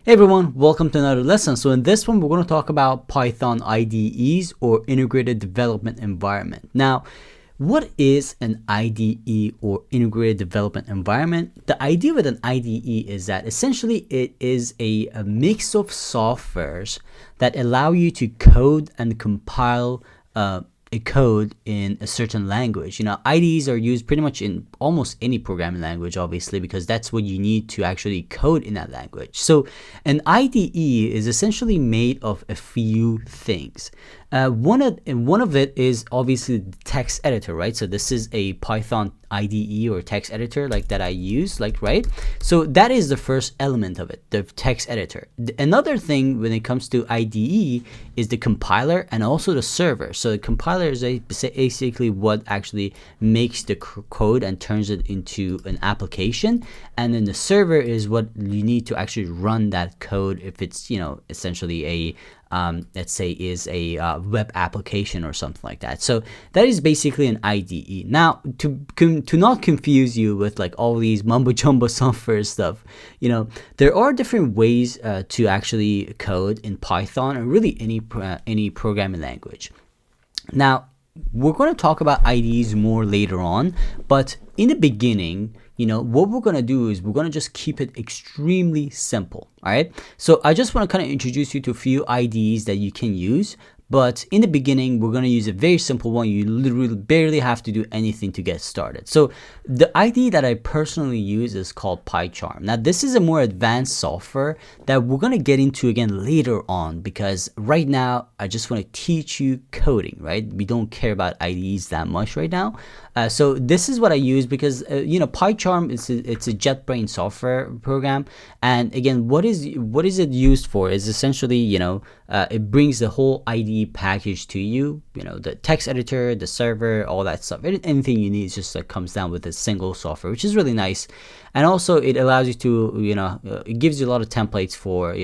Hey everyone, welcome to another lesson. So in this one, we're going to talk about Python IDEs or Integrated Development Environment. Now, what is an IDE or Integrated Development Environment? The idea with an IDE is that essentially it is a mix of softwares that allow you to code and compile a code in a certain language. IDEs are used pretty much in almost any programming language, obviously, because that's what you need to actually code in that language. So an IDE is essentially made of a few things. One of it is obviously the text editor, right? So this is a Python IDE or text editor like that I use, right? So that is the first element of it, the text editor. Another thing when it comes to IDE is the compiler and also the server. So the compiler is basically what actually makes the code and turns it into an application, and then the server is what you need to actually run that code if it's essentially a let's say is a web application or something like that. So that is basically an IDE. Now, to not confuse you with like all these mumbo jumbo software stuff, there are different ways to actually code in Python or really any programming language. Now, we're going to talk about IDEs more later on, but in the beginning, what we're going to do is we're going to just keep it extremely simple. All right. So I just want to kind of introduce you to a few IDEs that you can use. But in the beginning, we're going to use a very simple one. You literally barely have to do anything to get started. So the IDE that I personally use is called PyCharm. Now, this is a more advanced software that we're going to get into again later on, because right now, I just want to teach you coding, right? We don't care about IDEs that much right now. So this is what I use because, PyCharm it's a JetBrains software program. And again, what is it used for is essentially, it brings the whole IDE package to you, the text editor, the server, all that stuff. Anything you need just comes down with a single software, which is really nice. And also it allows you to, it gives you a lot of templates for,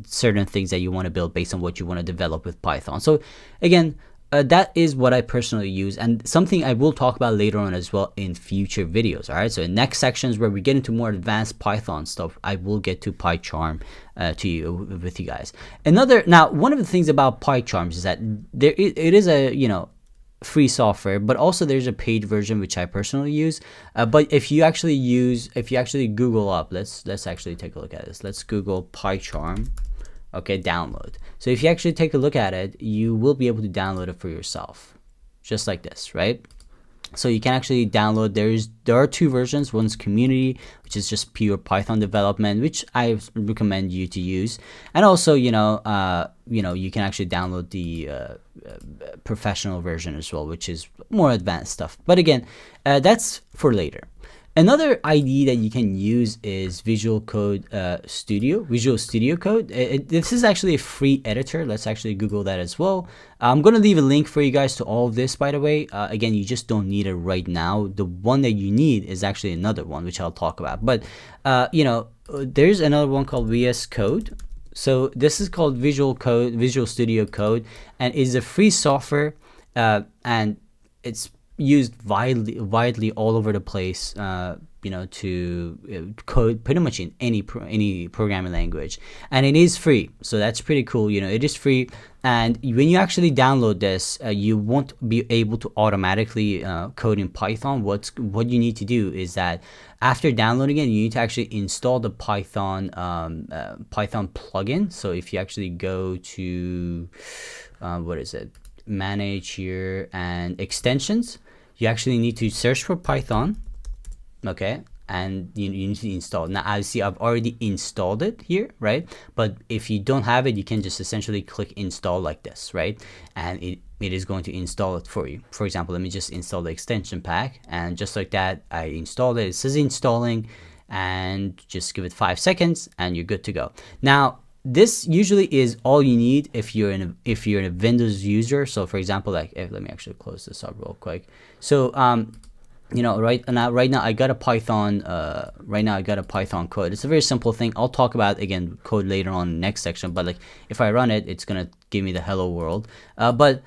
certain things that you want to build based on what you want to develop with Python. So again, that is what I personally use, and something I will talk about later on as well in future videos. All right, so in next sections where we get into more advanced Python stuff, I will get to PyCharm with you guys. Now, one of the things about PyCharm is that it is a free software, but also there's a paid version which I personally use. But if you actually Google up, let's actually take a look at this. Let's Google PyCharm. Okay, download. So if you actually take a look at it, you will be able to download it for yourself, just like this, right? So you can actually download. There are two versions. One's community, which is just pure Python development, which I recommend you to use, and also you can actually download the professional version as well, which is more advanced stuff. But again, that's for later. Another IDE that you can use is Visual Studio Code. This is actually a free editor. Let's actually Google that as well. I'm going to leave a link for you guys to all of this, by the way. Again, you just don't need it right now. The one that you need is actually another one, which I'll talk about. But, there's another one called VS Code. So this is called Visual Studio Code, and is a free software, and it's used widely all over the place, to code pretty much in any programming language, and it is free, so that's pretty cool. It is free, and when you actually download this, you won't be able to automatically code in Python. What you need to do is that after downloading it, you need to actually install the Python plugin. So if you actually go to what is it, manage here and extensions, you actually need to search for Python, okay, and you need to install it. Now, obviously, I've already installed it here, right? But if you don't have it, you can just essentially click install like this, right? And it is going to install it for you. For example, let me just install the extension pack, and just like that, I installed it. It says installing, and just give it 5 seconds, and you're good to go. Now, this usually is all you need if you're a Windows user. So for example, let me actually close this up real quick. So right now I got a Python code. It's a very simple thing. I'll talk about again code later on in the next section, but if I run it, it's gonna give me the hello world. But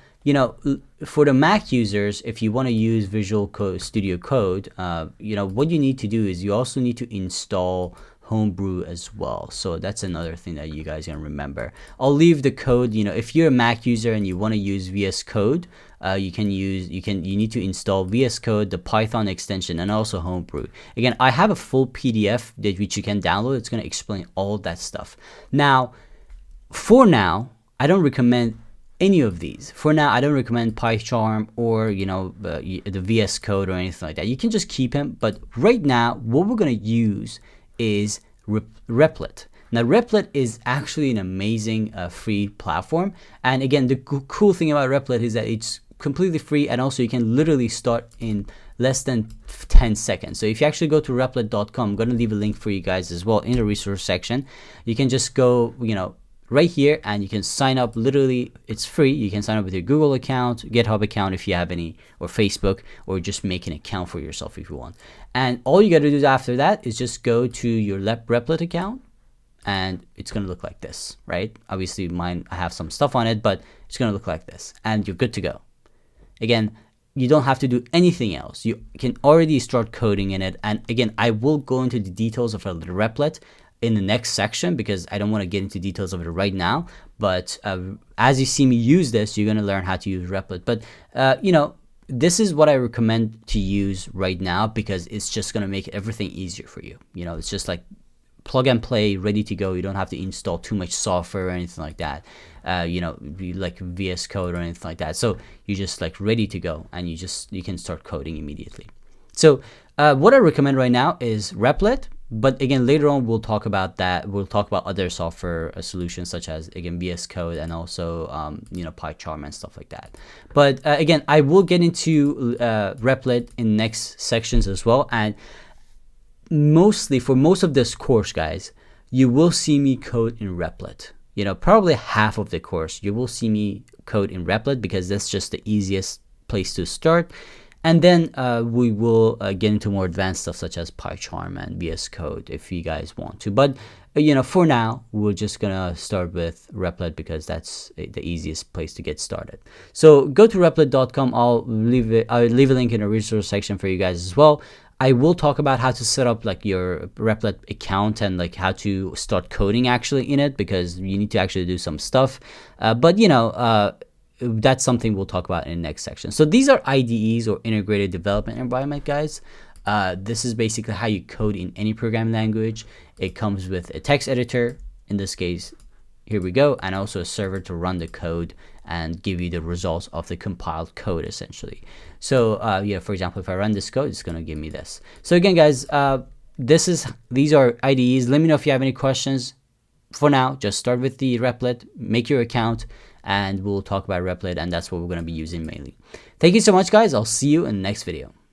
for the Mac users, if you want to use Visual Studio Code, what you need to do is you also need to install Homebrew as well. So that's another thing that you guys can remember. I'll leave the code. You know, if you're a Mac user and you want to use VS Code, you need to install VS Code, the Python extension, and also Homebrew. Again, I have a full PDF which you can download. It's going to explain all that stuff. Now, for now, I don't recommend any of these. For now, I don't recommend PyCharm or the VS Code or anything like that. You can just keep them. But right now, what we're going to use is Replit. Now, Replit is actually an amazing free platform. And again, the cool thing about Replit is that it's completely free, and also you can literally start in less than 10 seconds. So if you actually go to replit.com, I'm going to leave a link for you guys as well in the resource section. You can just go, right here, and you can sign up. Literally, it's free. You can sign up with your Google account, GitHub account if you have any, or Facebook, or just make an account for yourself if you want. And all you got to do after that is just go to your Replit account, and it's going to look like this, right? Obviously, mine, I have some stuff on it, but it's going to look like this, and you're good to go. Again, you don't have to do anything else. You can already start coding in it. And again, I will go into the details of Replit in the next section because I don't want to get into details of it right now. But as you see me use this, you're going to learn how to use Replit. But this is what I recommend to use right now because it's just going to make everything easier for you. It's just like plug and play, ready to go. You don't have to install too much software or anything like that. Like VS Code or anything like that. So you're just like ready to go, and you can start coding immediately. So what I recommend right now is Replit. But again, later on, we'll talk about that. We'll talk about other software solutions such as, again, VS Code and also, PyCharm and stuff like that. But again, I will get into Replit in next sections as well. And mostly for most of this course, guys, you will see me code in Replit. Probably half of the course, you will see me code in Replit because that's just the easiest place to start. And then we will get into more advanced stuff such as PyCharm and VS Code if you guys want to. But for now, we're just gonna start with Replit because that's the easiest place to get started. So go to replit.com. I'll leave a link in the resource section for you guys as well. I will talk about how to set up like your Replit account and like how to start coding actually in it because you need to actually do some stuff. That's something we'll talk about in the next section. So these are IDEs, or integrated development environment, guys. This is basically how you code in any programming language. It comes with a text editor, in this case, here we go, and also a server to run the code and give you the results of the compiled code essentially. So for example, if I run this code, it's going to give me this. So again, guys, these are IDEs. Let me know if you have any questions. For now, just start with the Replit, make your account, and we'll talk about Replit, and that's what we're going to be using mainly. Thank you so much, guys. I'll see you in the next video.